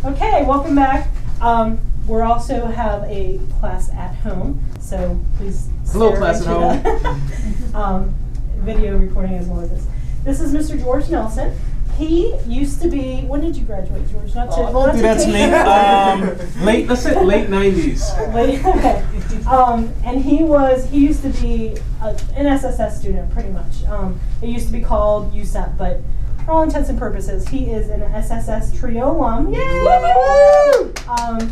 Okay, welcome back. We also have a class at home, so please. Hello, class at home. Video recording as well as this. This is Mr. George Nelson. He used to be. When did you graduate, George? Not to. Don't do that to me. Let's say late 90s. Okay. And he used to be an SSS student, pretty much. It used to be called USEP, but for all intents and purposes, he is an SSS Trio alum. Yay!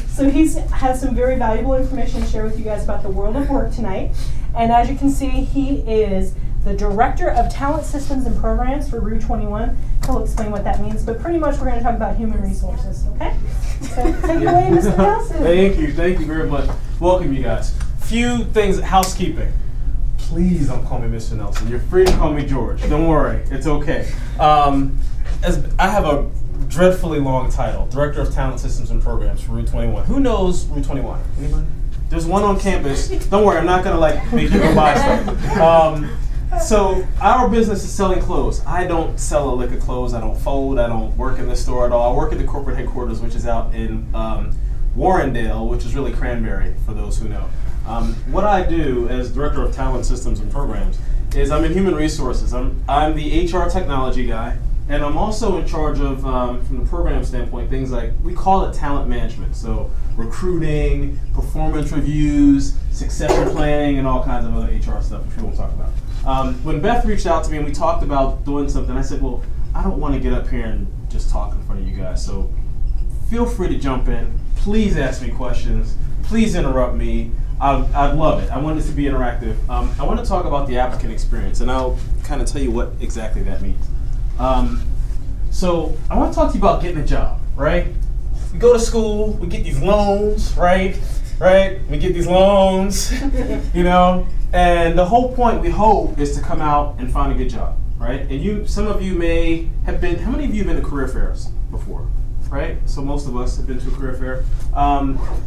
So he has some very valuable information to share with you guys about the world of work tonight. And as you can see, he is the Director of Talent Systems and Programs for RU 21. He'll explain what that means, but pretty much we're going to talk about human resources, okay? So take it away, Mr. Nelson. Thank you very much. Welcome, you guys. Few things, housekeeping. Please don't call me Mr. Nelson. You're free to call me George. Don't worry, it's okay. As I have a dreadfully long title, Director of Talent Systems and Programs for RU 21. Who knows RU 21? Anybody? There's one on campus. Don't worry, I'm not gonna make you go buy stuff. So our business is selling clothes. I don't sell a lick of clothes. I don't fold. I don't work in the store at all. I work at the corporate headquarters, which is out in Warrendale, which is really Cranberry, for those who know. What I do as Director of Talent Systems and Programs is I'm in human resources. I'm the HR technology guy, and I'm also in charge of, from the program standpoint, things like, we call it talent management. So recruiting, performance reviews, succession planning, and all kinds of other HR stuff, which we won't talk about. When Beth reached out to me and we talked about doing something, I said, well, I don't want to get up here and just talk in front of you guys, so feel free to jump in. Please ask me questions. Please interrupt me. I'd love it. I want this to be interactive. I want to talk about the applicant experience, and I'll kind of tell you what exactly that means. So I want to talk to you about getting a job, right? We go to school, we get these loans, right? We get these loans, you know, and the whole point, we hope, is to come out and find a good job, right? And some of you may have been, how many of you have been to career fairs before? Right? So most of us have been to a career fair.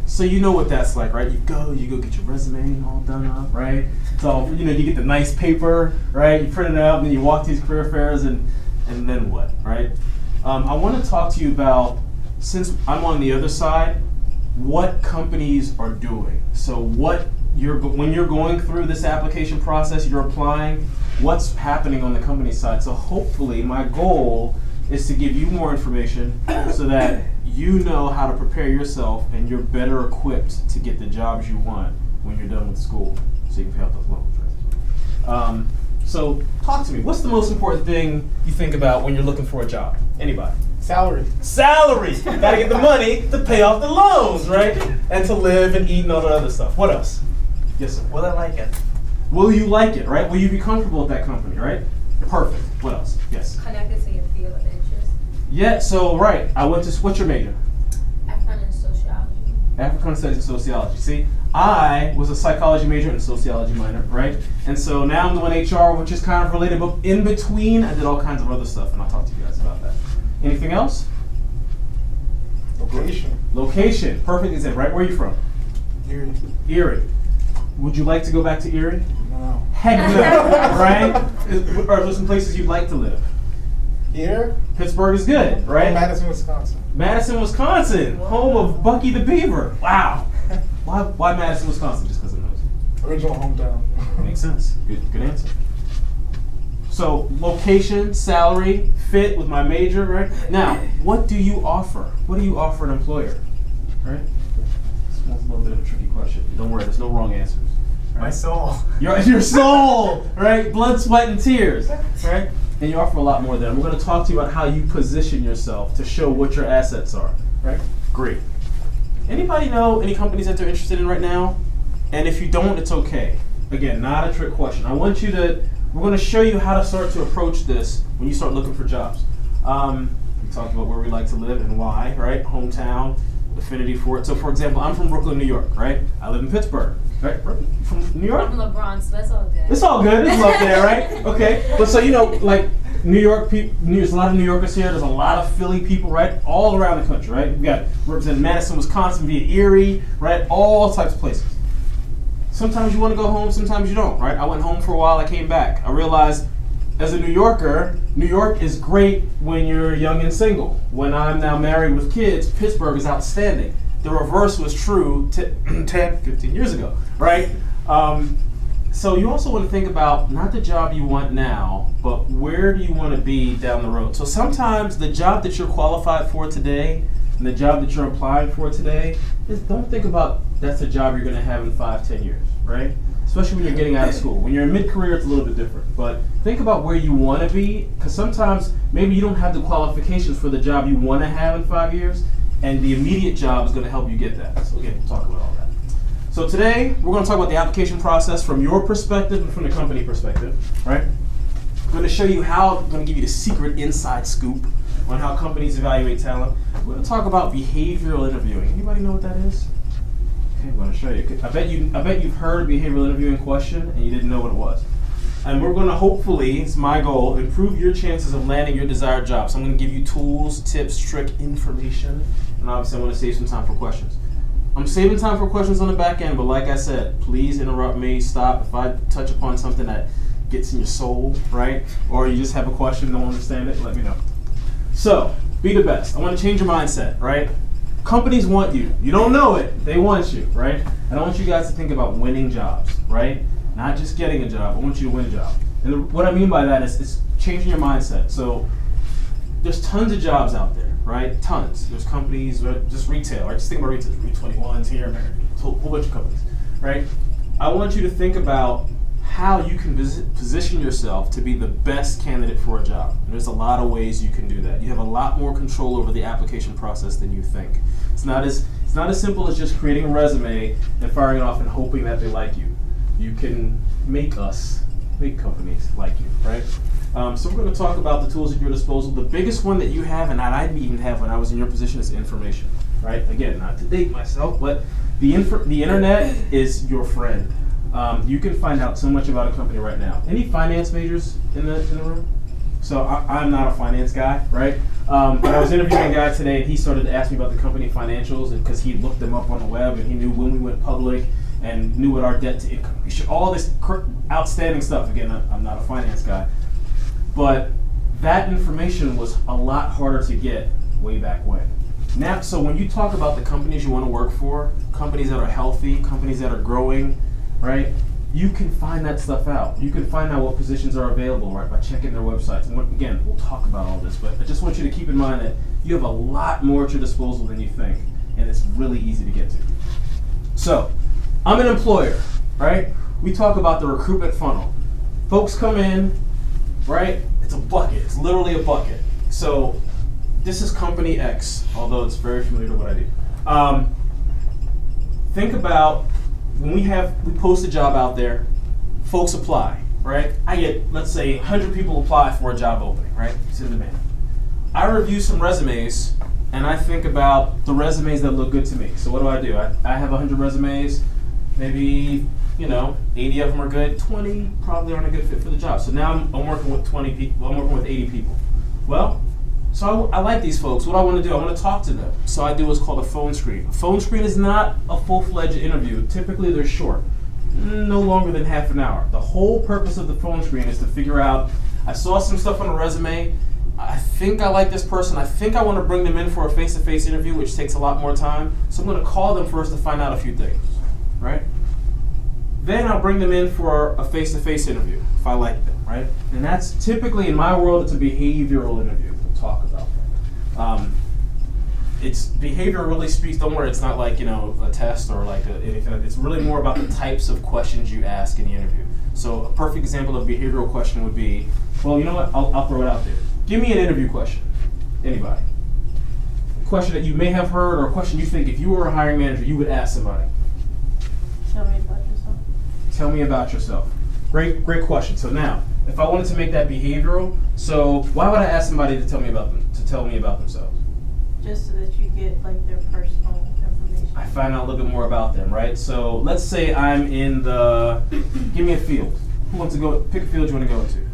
So you know what that's like, right? You go get your resume all done up, right? So, you know, you get the nice paper, right? You print it out, and then you walk to these career fairs, and then what, right? I want to talk to you about, since I'm on the other side, what companies are doing. So when you're going through this application process, you're applying, what's happening on the company side. So hopefully my goal is to give you more information so that you know how to prepare yourself and you're better equipped to get the jobs you want when you're done with school, so you can pay off those loans, right? So talk to me. What's the most important thing you think about when you're looking for a job? Anybody? Salary. Salary! Gotta get the money to pay off the loans, right? And to live and eat and all the other stuff. What else? Yes, sir. Will I like it? Will you like it, right? Will you be comfortable at that company, right? Perfect. What else? Yes. Connected to your field of interest. Yeah, so right. I went to, what's your major? African and sociology. African Studies and Sociology. See, I was a psychology major and a sociology minor, right? And so now I'm doing HR, which is kind of related, but in between, I did all kinds of other stuff, and I'll talk to you guys about that. Anything else? Location. Location. Perfect example. Right, where are you from? Erie. Erie. Would you like to go back to Erie? No. Heck no, right? Are there some places you'd like to live? Here? Pittsburgh is good, right? Madison, Wisconsin. Madison, Wisconsin, home of Bucky the Beaver. Wow. Why Madison, Wisconsin? Just because of those. Original hometown. Makes sense. Good answer. So location, salary, fit with my major, right? Now, what do you offer? What do you offer an employer, right? This one's a little bit of a tricky question. Don't worry, there's no wrong answers. Right? My soul. Your soul, right? Blood, sweat, and tears, right? And you offer a lot more than that. We're going to talk to you about how you position yourself to show what your assets are, right? Great. Anybody know any companies that they're interested in right now? And if you don't, it's okay. Again, not a trick question. I want you to, we're going to show you how to start to approach this when you start looking for jobs. We talked about where we like to live and why, right? Hometown, affinity for it. So for example, I'm from Brooklyn, New York, right? I live in Pittsburgh, right? From New York? I'm from LeBron, so that's all good. It's all good. It's up there, right? Okay. But so, you know, like New York people, there's a lot of New Yorkers here. There's a lot of Philly people, right? All around the country, right? We got represented Madison, Wisconsin, via Erie, right? All types of places. Sometimes you want to go home, sometimes you don't, right? I went home for a while, I came back. I realized as a New Yorker, New York is great when you're young and single. When I'm now married with kids, Pittsburgh is outstanding. The reverse was true 10, 15 years ago, right? So you also want to think about not the job you want now, but where do you want to be down the road? So sometimes the job that you're qualified for today and the job that you're applying for today, don't think about that's a job you're going to have in 5, 10 years, right? Especially when you're getting out of school. When you're in mid-career, it's a little bit different. But think about where you want to be, because sometimes maybe you don't have the qualifications for the job you want to have in 5 years, and the immediate job is going to help you get that. So again, we'll talk about all that. So today, we're going to talk about the application process from your perspective and from the company perspective, right? I'm going to show you how, I'm going to give you the secret inside scoop on how companies evaluate talent. We're going to talk about behavioral interviewing. Anybody know what that is? Okay, I'm going to show you. I bet you've heard a behavioral interviewing question and you didn't know what it was. And we're going to hopefully, it's my goal, improve your chances of landing your desired job. So I'm going to give you tools, tips, trick, information, and obviously I want to save some time for questions. I'm saving time for questions on the back end, but like I said, please interrupt me, stop. If I touch upon something that gets in your soul, right? Or you just have a question, don't understand it, let me know. So, be the best. I want to change your mindset, right? Companies want you. You don't know it, they want you, right? And I want you guys to think about winning jobs, right? Not just getting a job, I want you to win a job. And what I mean by that is it's changing your mindset. So, there's tons of jobs out there, right? Tons. There's companies, just retail, right? Just think about retail, 321s here, American, a whole bunch of companies, right? I want you to think about how you can position yourself to be the best candidate for a job. And there's a lot of ways you can do that. You have a lot more control over the application process than you think. It's not as simple as just creating a resume and firing it off and hoping that they like you. You can make companies like you, right? So we're going to talk about the tools at your disposal. The biggest one that you have, and that I didn't even have when I was in your position, is information, right? Again, not to date myself, but the internet is your friend. You can find out so much about a company right now. Any finance majors in the room? So I'm not a finance guy, right? But I was interviewing a guy today, and he started to ask me about the company financials, and because he looked them up on the web, and he knew when we went public, and knew what our debt to income, all this outstanding stuff. Again, I'm not a finance guy, but that information was a lot harder to get way back when. Now, so when you talk about the companies you want to work for, companies that are healthy, companies that are growing, right? You can find that stuff out. You can find out what positions are available, right, by checking their websites. And again, we'll talk about all this, but I just want you to keep in mind that you have a lot more at your disposal than you think, and it's really easy to get to. So, I'm an employer, right? We talk about the recruitment funnel. Folks come in, right? It's a bucket. It's literally a bucket. So, this is company X, although it's very familiar to what I do. Think about when we post a job out there, folks apply, right? I get, let's say, 100 people apply for a job opening, right? It's in demand. I review some resumes, and I think about the resumes that look good to me. So what do? I have 100 resumes, maybe, 80 of them are good, 20 probably aren't a good fit for the job. So now I'm working with 20 people, I'm working with 80 people. Well, so I like these folks. What I want to do, I want to talk to them. So I do what's called a phone screen. A phone screen is not a full-fledged interview. Typically they're short, no longer than half an hour. The whole purpose of the phone screen is to figure out, I saw some stuff on a resume, I think I like this person, I think I want to bring them in for a face-to-face interview, which takes a lot more time. So I'm going to call them first to find out a few things, right? Then I'll bring them in for a face-to-face interview, if I like them, right? And that's typically, in my world, it's a behavioral interview. Talk about that. It's behavior really speaks. Don't worry, it's not like a test or like anything. It's really more about the types of questions you ask in the interview. So a perfect example of a behavioral question would be, well, you know what? I'll throw it out there. Give me an interview question. Anybody? A question that you may have heard, or a question you think if you were a hiring manager you would ask somebody. Tell me about yourself. Tell me about yourself. Great question. So now, if I wanted to make that behavioral, so why would I ask somebody to tell me about themselves? Just so that you get like their personal information. I find out a little bit more about them, right? So let's say I'm in give me a field. Who wants to go? Pick a field you want to go into.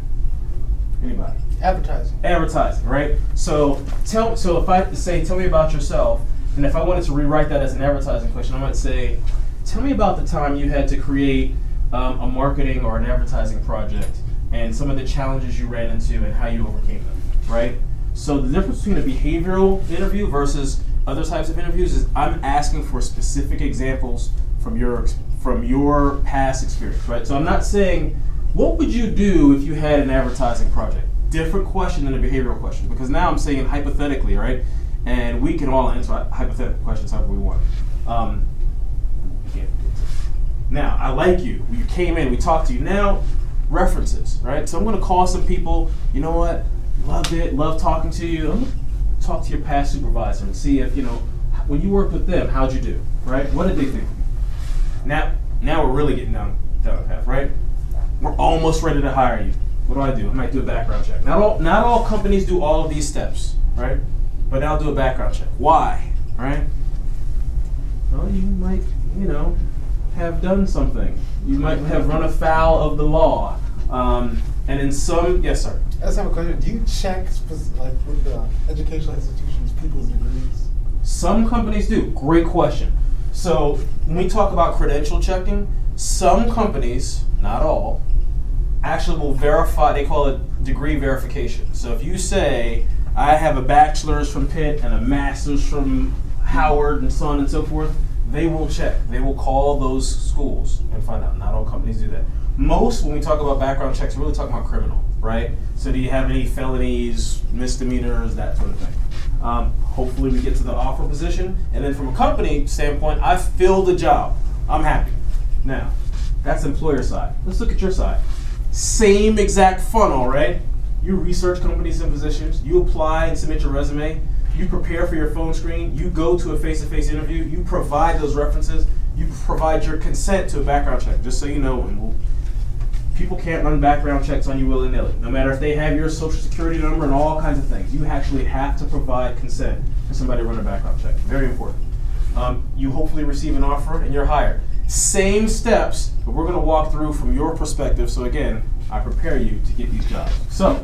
Anybody? Advertising, right? So if I say, tell me about yourself, and if I wanted to rewrite that as an advertising question, I might say, tell me about the time you had to create a marketing or an advertising project and some of the challenges you ran into and how you overcame them, right? So the difference between a behavioral interview versus other types of interviews is I'm asking for specific examples from your past experience, right? So I'm not saying, what would you do if you had an advertising project? Different question than a behavioral question, because now I'm saying hypothetically, right? And we can all answer hypothetical questions however we want. Now, I like you. You came in, we talked to you. Now, references, right? So I'm going to call some people. You know what? Loved it. Loved talking to you. I'm going to talk to your past supervisor and see if, when you worked with them, how'd you do, right? What did they think? Now we're really getting down the path, right? We're almost ready to hire you. What do? I might do a background check. Not all companies do all of these steps, right? But I'll do a background check. Why, right? Well, you might, have done something. You might have run afoul of the law. And in some, yes, sir. I just have a question. Do you check with the educational institutions people's degrees? Some companies do. Great question. So when we talk about credential checking, some companies, not all, actually will verify. They call it degree verification. So if you say, I have a bachelor's from Pitt and a master's from Howard and so on and so forth, they will check. They will call those schools and find out. Not all companies do that. Most, when we talk about background checks, we're really talking about criminal, right? So do you have any felonies, misdemeanors, that sort of thing? Hopefully we get to the offer position. And then from a company standpoint, I filled the job. I'm happy. Now, that's employer side. Let's look at your side. Same exact funnel, right? You research companies and positions. You apply and submit your resume. You prepare for your phone screen, you go to a face-to-face interview, you provide those references, you provide your consent to a background check, just so you know. And people can't run background checks on you willy-nilly, no matter if they have your social security number and all kinds of things. You actually have to provide consent for somebody to run a background check. Very important. You hopefully receive an offer and you're hired. Same steps, but we're going to walk through from your perspective. So again, I prepare you to get these jobs. So,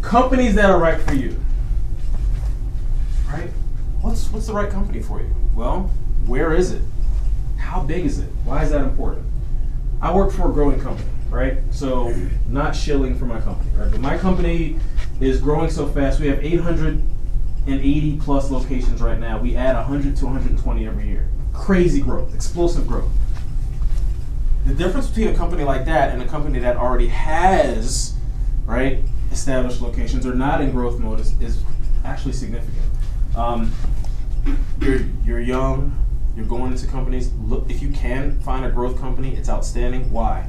companies that are right for you. Right? What's the right company for you? Well, where is it? How big is it? Why is that important? I work for a growing company, right? So not shilling for my company, right? But my company is growing so fast. We have 880 plus locations right now. We add 100 to 120 every year. Crazy growth, explosive growth. The difference between a company like that and a company that already has, right, established locations or not in growth mode is actually significant. You're young, you're going into companies. Look, if you can find a growth company, it's outstanding. Why?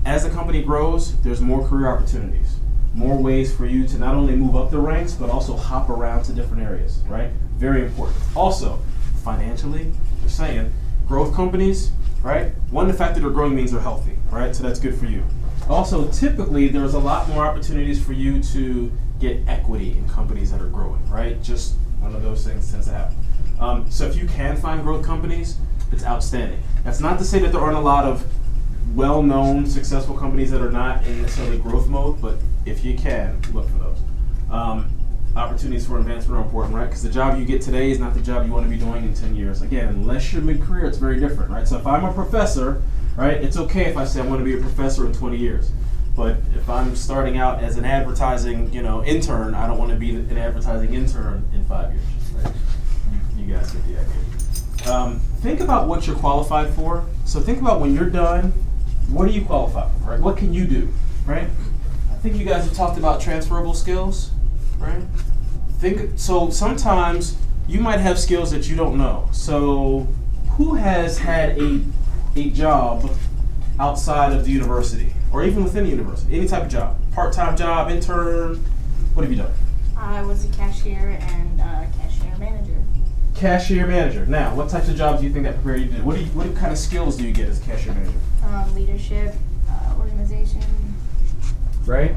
As the company grows, there's more career opportunities, more ways for you to not only move up the ranks, but also hop around to different areas, right? Very important. Also, financially, just saying, growth companies, right? One, the fact that they're growing means they're healthy, right? So that's good for you. Also, typically, there's a lot more opportunities for you to get equity in companies that are growing, right? Just one of those things tends to happen. So if you can find growth companies, it's outstanding. That's not to say that there aren't a lot of well-known, successful companies that are not in necessarily growth mode, but if you can, look for those. Opportunities for advancement are important, right? Because the job you get today is not the job you want to be doing in 10 years. Again, unless you're mid-career, it's very different, right? So if I'm a professor, right, it's okay if I say I want to be a professor in 20 years. But if I'm starting out as an advertising, intern, I don't want to be an advertising intern in 5 years. Right? You guys get the idea. Think about what you're qualified for. So think about when you're done, what are you qualified for? Right? What can you do? Right? I think you guys have talked about transferable skills. Right? So sometimes you might have skills that you don't know. So who has had a job outside of the university? Or even within the university, any type of job, part-time job, intern, what have you done? I was a cashier and cashier manager. Cashier manager. Now, what types of jobs do you think that prepared you to do? What kind of skills do you get as a cashier manager? Leadership, organization. Right?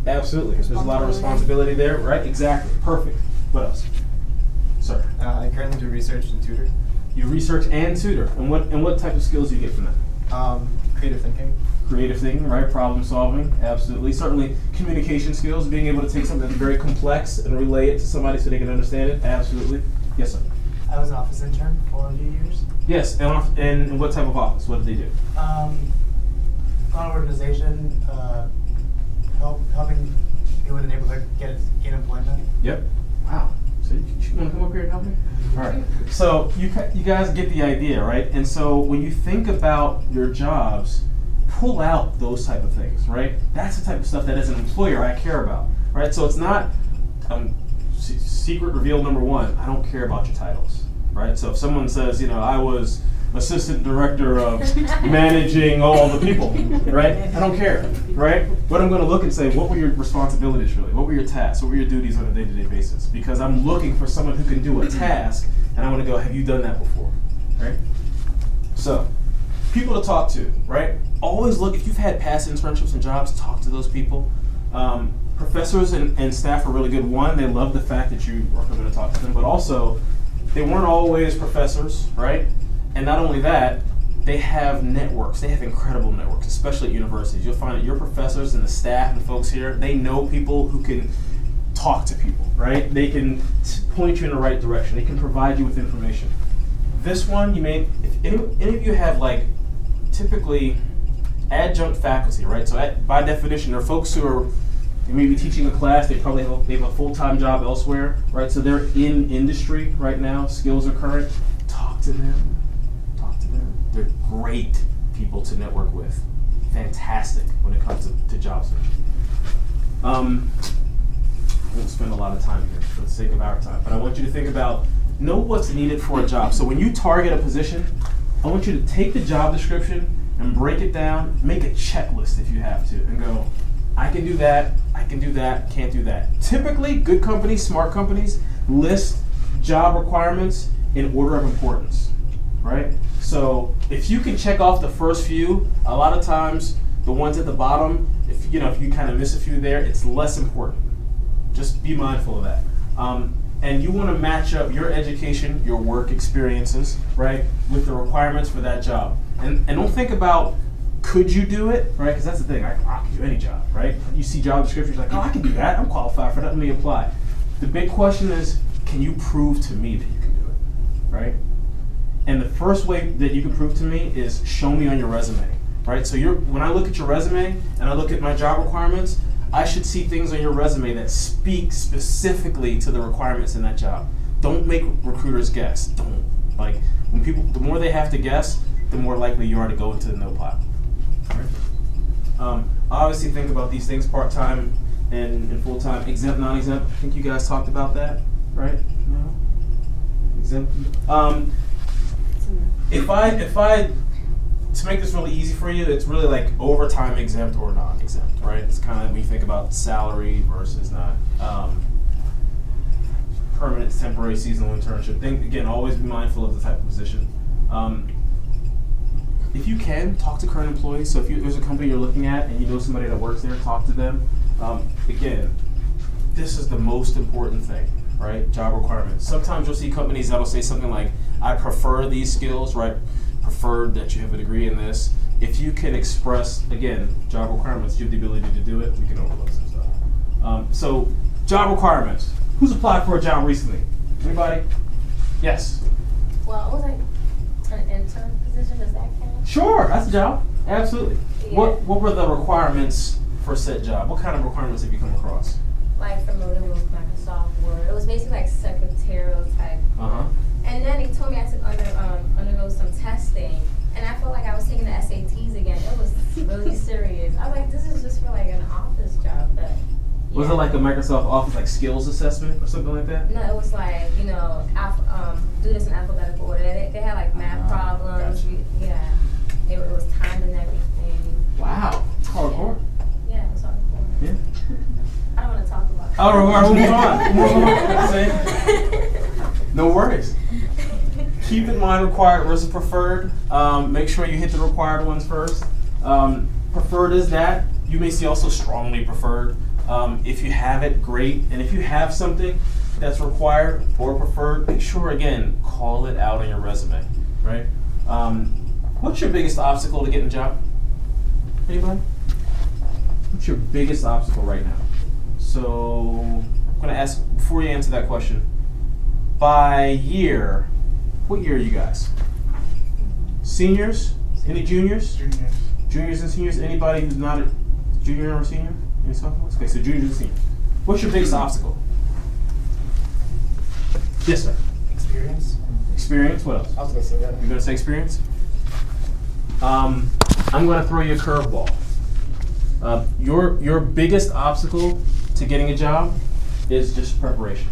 Absolutely. There's a lot of responsibility there, right? Exactly. Perfect. What else? Sir? I currently do research and tutor. You research and tutor. And what type of skills do you get from that? Creative thinking. Creative thinking, right? Problem solving, absolutely. Certainly communication skills, being able to take something that's very complex and relay it to somebody so they can understand it, absolutely. Yes, sir. I was an office intern for a few years. Yes, and what type of office? What did they do? On organization, helping people in the neighborhood gain employment. Yep. Wow. So you want to come up here and help me? All right. So you guys get the idea, right? And so when you think about your jobs, pull out those type of things, right? That's the type of stuff that as an employer I care about, right? So it's not secret reveal number one. I don't care about your titles, right? So if someone says, you know, I was assistant director of managing all the people, right? I don't care, right? But I'm going to look and say, what were your responsibilities really? What were your tasks? What were your duties on a day-to-day basis? Because I'm looking for someone who can do a task, and I want to go, have you done that before, right? So, people to talk to, right? Always look, if you've had past internships and jobs, talk to those people. Professors and staff are really good. One, they love the fact that you are going to talk to them, but also, they weren't always professors, right? And not only that, they have networks. They have incredible networks, especially at universities. You'll find that your professors and the staff and folks here, they know people who can talk to people, right? They can point you in the right direction. They can provide you with information. This one, you may, if any of you have like typically adjunct faculty, right? So by definition, they're folks who are, they may be teaching a class, they have a full-time job elsewhere, right? So they're in industry right now, skills are current. Talk to them. They're great people to network with. Fantastic when it comes to job search. I won't spend a lot of time here for the sake of our time, but I want you to think about, know what's needed for a job. So when you target a position, I want you to take the job description and break it down, make a checklist if you have to, and go, I can do that, can't do that. Typically, good companies, smart companies, list job requirements in order of importance, right? So if you can check off the first few, a lot of times the ones at the bottom, if you kind of miss a few there, it's less important. Just be mindful of that. And you want to match up your education, your work experiences, right, with the requirements for that job. And don't think about, could you do it, right? Because that's the thing, I can do any job, right? You see job descriptions like, oh, I can do that, I'm qualified for that, let me apply. The big question is, can you prove to me that you can do it, right? And the first way that you can prove to me is show me on your resume, right? So when I look at your resume and I look at my job requirements, I should see things on your resume that speak specifically to the requirements in that job. Don't make recruiters guess. Don't. Like, when people, the more they have to guess, the more likely you are to go into the no pile. Right? Obviously think about these things, part-time and full-time, exempt, non-exempt. I think you guys talked about that, right? No? Exempt. If I, to make this really easy for you, it's really like overtime exempt or non-exempt, right? It's kind of when you think about salary versus not permanent, temporary, seasonal internship. Again, always be mindful of the type of position. If you can, talk to current employees. So if there's a company you're looking at and you know somebody that works there, talk to them. Again, this is the most important thing, right? Job requirements. Sometimes you'll see companies that'll say something like, I prefer these skills, right? Preferred that you have a degree in this. If you can express, again, job requirements, you have the ability to do it, we can overlook some stuff. So, job requirements. Who's applied for a job recently? Anybody? Yes? Well, it was like an intern position, does that count? Sure, that's a job. Absolutely. Yeah. What were the requirements for said job? What kind of requirements have you come across? Like familiar with Microsoft Word. It was basically like secretarial type. Uh-huh. And then they told me I had to undergo some testing, and I felt like I was taking the SATs again. It was really serious. I was like, this is just for like an office job, but. Yeah. Was it like a Microsoft Office like skills assessment or something like that? No, it was like, do this in alphabetical order. They had like math problems. Gotcha. Yeah. It was timed and everything. Wow. Hardcore. Yeah, it was hardcore. Yeah. I don't want to talk about it. All right, move on. No worries. Keep in mind required versus preferred. Make sure you hit the required ones first. Preferred is that. You may see also strongly preferred. If you have it, great. And if you have something that's required or preferred, make sure, again, call it out on your resume, right? What's your biggest obstacle to getting a job? Anybody? What's your biggest obstacle right now? So I'm going to ask, before you answer that question, by year, what year are you guys? Seniors? Any juniors? Juniors. Juniors and seniors? Anybody who's not a junior or senior? Any sophomores? Okay, so junior to senior. What's your biggest obstacle? Yes, sir. Experience. Experience. What else? I was gonna say that. You're gonna say experience? I'm gonna throw you a curveball. Your biggest obstacle to getting a job is just preparation.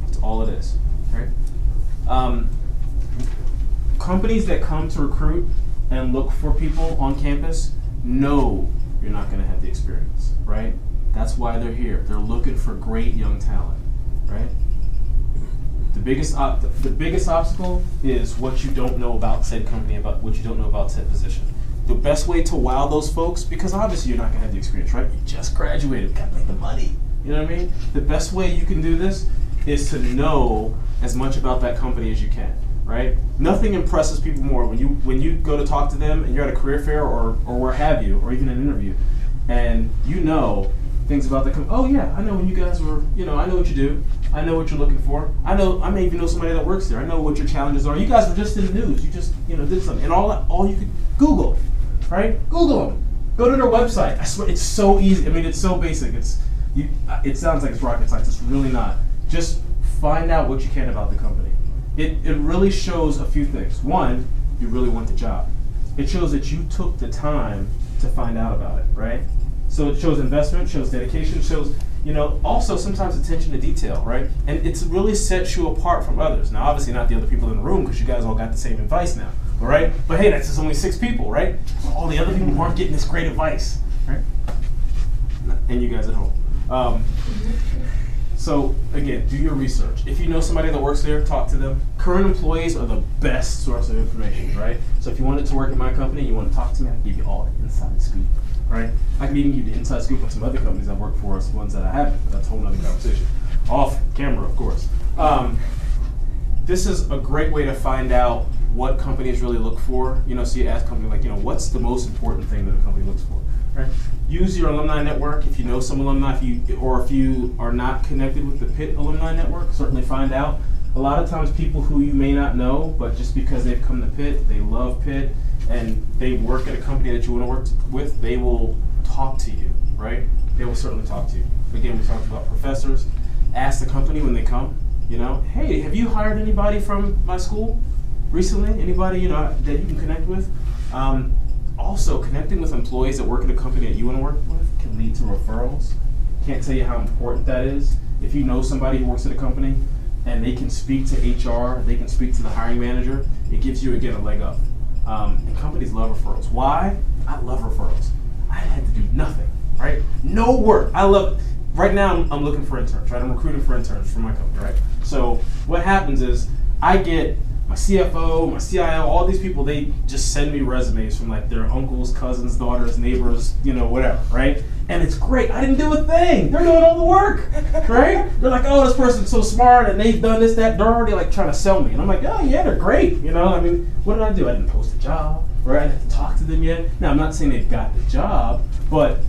That's all it is, right? Companies that come to recruit and look for people on campus know you're not gonna have the experience, right? That's why they're here. They're looking for great young talent, right? The biggest obstacle is what you don't know about said company, about what you don't know about said position. The best way to wow those folks, because obviously you're not gonna have the experience, right? You just graduated, gotta make the money. You know what I mean? The best way you can do this is to know as much about that company as you can, right? Nothing impresses people more when you go to talk to them and you're at a career fair or where have you, or even an interview, and you know things about the company. Oh yeah, I know when you guys were, I know what you do. I know what you're looking for. I may even know somebody that works there. I know what your challenges are. You guys were just in the news. You just, did something. And all you could Google, right? Google them. Go to their website. I swear, it's so easy. I mean, it's so basic. It sounds like it's rocket science. It's really not. Just find out what you can about the company. It really shows a few things. One, you really want the job. It shows that you took the time to find out about it, right? So it shows investment, shows dedication, shows, also sometimes attention to detail, right? And it really sets you apart from others. Now, obviously not the other people in the room, because you guys all got the same advice now, all right? But hey, that's just only 6 people, right? All the other people aren't getting this great advice, right? And you guys at home. So again, do your research. If you know somebody that works there, talk to them. Current employees are the best source of information, right? So if you wanted to work at my company, you want to talk to me, I can give you all the inside scoop, right? I can even give you the inside scoop on some other companies I've worked for, ones that I haven't, but that's a whole other conversation. Off camera, of course. This is a great way to find out what companies really look for. So you ask companies like, what's the most important thing that a company looks for, right? Use your alumni network. If you know some alumni, if you are not connected with the Pitt alumni network, certainly find out. A lot of times people who you may not know, but just because they've come to Pitt, they love Pitt, and they work at a company that you want to work with, they will talk to you, right? They will certainly talk to you. Again, we talked about professors. Ask the company when they come, hey, have you hired anybody from my school recently? Anybody, that you can connect with? Also, connecting with employees that work at a company that you want to work with can lead to referrals. Can't tell you how important that is. If you know somebody who works at a company and they can speak to HR, they can speak to the hiring manager, it gives you, again, a leg up. And companies love referrals. Why? I love referrals. I had to do nothing, right? No work. I love it. Right now, I'm looking for interns, right? I'm recruiting for interns for my company, right? So what happens is I get my CFO, my CIO, all these people, they just send me resumes from like their uncles, cousins, daughters, neighbors, whatever, right? And it's great. I didn't do a thing. They're doing all the work, right? They're like, oh, this person's so smart and they've done this, that. They're already like trying to sell me. And I'm like, oh yeah, they're great. What did I do? I didn't post a job, right? I didn't talk to them yet. Now, I'm not saying they've got the job, but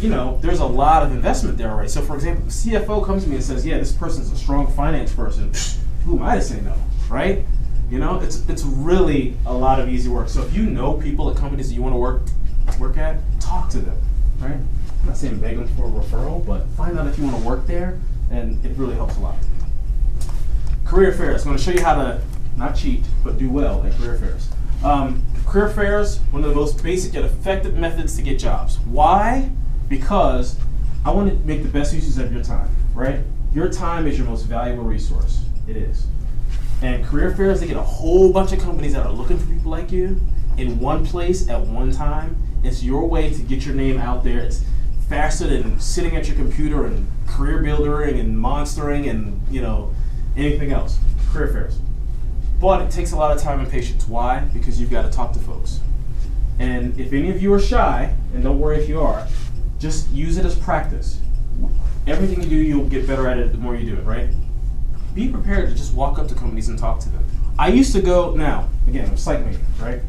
there's a lot of investment there already. So for example, the CFO comes to me and says, yeah, this person's a strong finance person. Who am I to say no, right? It's really a lot of easy work. So if you know people at companies that you want to work at, talk to them, right? I'm not saying beg them for a referral, but find out if you want to work there, and it really helps a lot. Career fairs. I'm going to show you how to not cheat, but do well at career fairs. Career fairs, one of the most basic yet effective methods to get jobs. Why? Because I want to make the best uses of your time, right? Your time is your most valuable resource. It is. And career fairs, they get a whole bunch of companies that are looking for people like you in one place at one time. It's your way to get your name out there. It's faster than sitting at your computer and career building and monstering and anything else. Career fairs. But it takes a lot of time and patience. Why? Because you've got to talk to folks. And if any of you are shy, and don't worry if you are, just use it as practice. Everything you do, you'll get better at it the more you do it, right? Be prepared to just walk up to companies and talk to them. I used to go, now, again, I'm a psych major, right?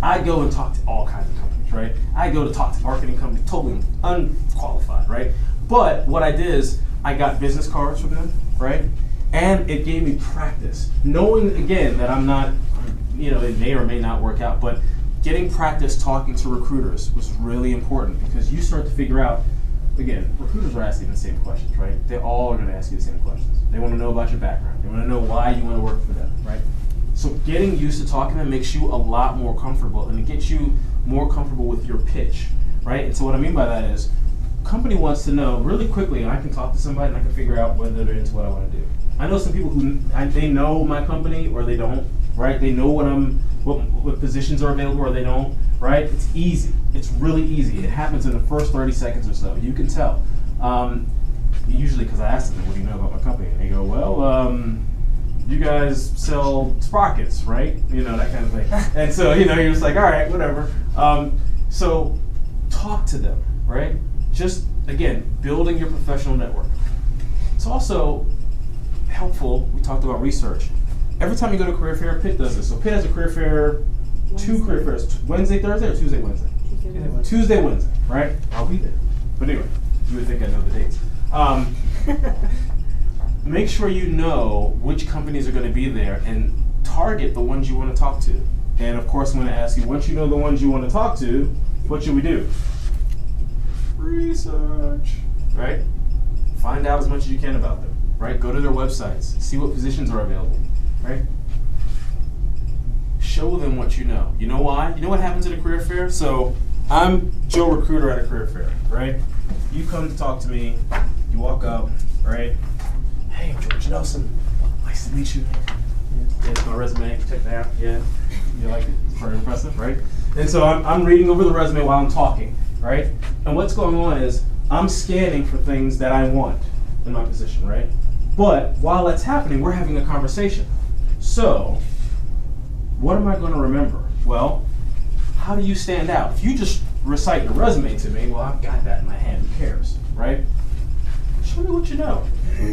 I go and talk to all kinds of companies, right? I go to talk to marketing companies, totally unqualified, right? But what I did is I got business cards from them, right? And it gave me practice. Knowing, again, that I'm not, it may or may not work out, but getting practice talking to recruiters was really important because you start to figure out, again, recruiters are asking the same questions, right? They all are going to ask you the same questions. They want to know about your background. They want to know why you want to work for them, right? So getting used to talking to them makes you a lot more comfortable, and it gets you more comfortable with your pitch, right? And so what I mean by that is, company wants to know really quickly, and I can talk to somebody and I can figure out whether they're into what I want to do. I know some people who they know my company or they don't, right? They know what positions are available or they don't, right? It's easy. It's really easy. It happens in the first 30 seconds or so. You can tell. Usually because I ask them, what do you know about my company? And they go, well, you guys sell sprockets, right? You know, that kind of thing. And so, you know, you're just like, all right, whatever. So talk to them, right? Just, again, building your professional network. It's also helpful, we talked about research. Every time you go to a career fair, Pitt does this. So Pitt has a career fair, two career fairs, Wednesday, Thursday, or Tuesday, Wednesday? Tuesday, Wednesday, right? I'll be there. But anyway, you would think I know the dates. Make sure you know which companies are going to be there and target the ones you want to talk to. And of course, I'm going to ask you, once you know the ones you want to talk to, what should we do? Research, right? Find out as much as you can about them, right? Go to their websites, see what positions are available, right? Show them what you know. You know why? You know what happens at a career fair? So I'm Joe Recruiter at a career fair, right? You come to talk to me, you walk up, right? Hey, I'm George Nelson. Nice to meet you. Yeah, it's my resume. Check that out. Yeah, you like it? It's very impressive, right? And so I'm reading over the resume while I'm talking, right? And what's going on is I'm scanning for things that I want in my position, right? But while that's happening, we're having a conversation. So what am I going to remember? Well, how do you stand out? If you just recite your resume to me, well, I've got that in my hand. Who cares, right? Show me what you know.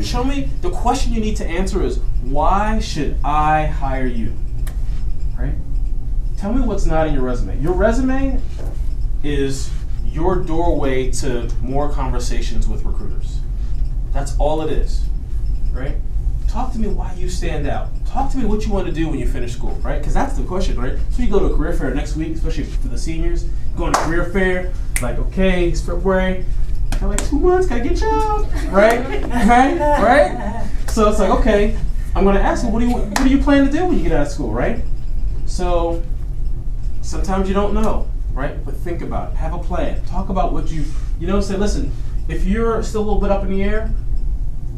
Show me, the question you need to answer is, why should I hire you? Right? Tell me what's not in your resume. Your resume is your doorway to more conversations with recruiters. That's all it is, right? Talk to me why you stand out. Talk to me what you want to do when you finish school, right? Because that's the question, right? So you go to a career fair next week, especially for the seniors, going to career fair, like, okay, it's February, got like 2 months, can I get a job? Right? Right? So it's like, okay, I'm going to ask you, what do you plan to do when you get out of school, right? So sometimes you don't know, right? But think about it. Have a plan. Talk about what say, listen, if you're still a little bit up in the air,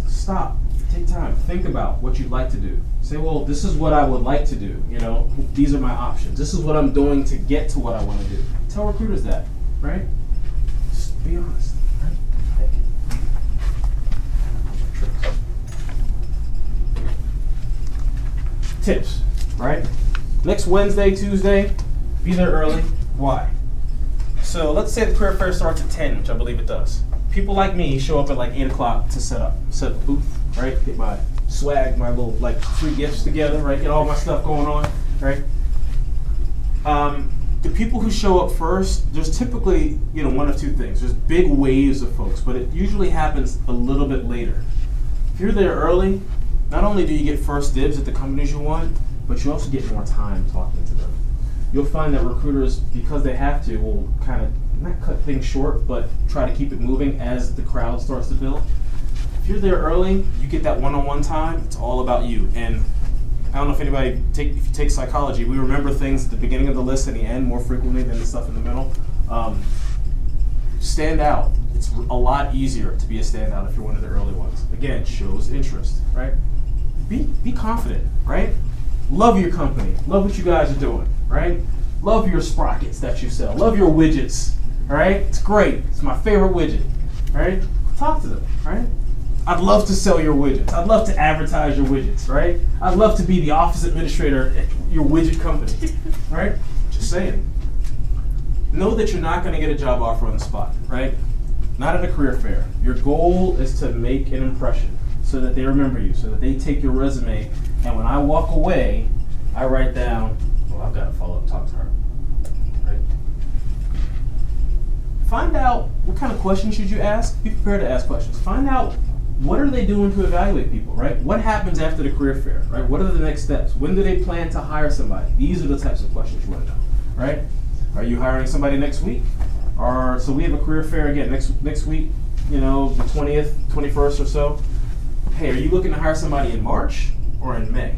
stop. Take time. Think about what you'd like to do. Say, well, this is what I would like to do. You know, these are my options. This is what I'm doing to get to what I want to do. Tell recruiters that, right? Just be honest. Right? Tips, right? Next Wednesday, Tuesday, be there early. Why? So let's say the career fair starts at 10, which I believe it does. People like me show up at like 8 o'clock to set the booth, right? Get my swag, my little like free gifts together, right? Get all my stuff going on, right? The people who show up first, there's typically, one of two things. There's big waves of folks, but it usually happens a little bit later. If you're there early, not only do you get first dibs at the companies you want, but you also get more time talking to them. You'll find that recruiters, because they have to, will kind of not cut things short, but try to keep it moving as the crowd starts to build. If you're there early, you get that one-on-one time. It's all about you. And I don't know if if you take psychology, we remember things at the beginning of the list and the end more frequently than the stuff in the middle. Stand out. It's a lot easier to be a standout if you're one of the early ones. Again, shows interest, right? Be confident, right? Love your company. Love what you guys are doing, right? Love your sprockets that you sell. Love your widgets, all right? It's great. It's my favorite widget, all right? Talk to them, right? I'd love to sell your widgets. I'd love to advertise your widgets, right? I'd love to be the office administrator at your widget company, right? Just saying. Know that you're not going to get a job offer on the spot, right? Not at a career fair. Your goal is to make an impression so that they remember you, so that they take your resume, and when I walk away, I write down, oh, I've got to follow up, talk to her, right? Find out what kind of questions should you ask. Be prepared to ask questions. Find out what are they doing to evaluate people, right? What happens after the career fair, right? What are the next steps? When do they plan to hire somebody? These are the types of questions you want to know, right? Are you hiring somebody next week? Or so we have a career fair again next week, you know, the 20th, 21st or so. Hey, are you looking to hire somebody in March or in May?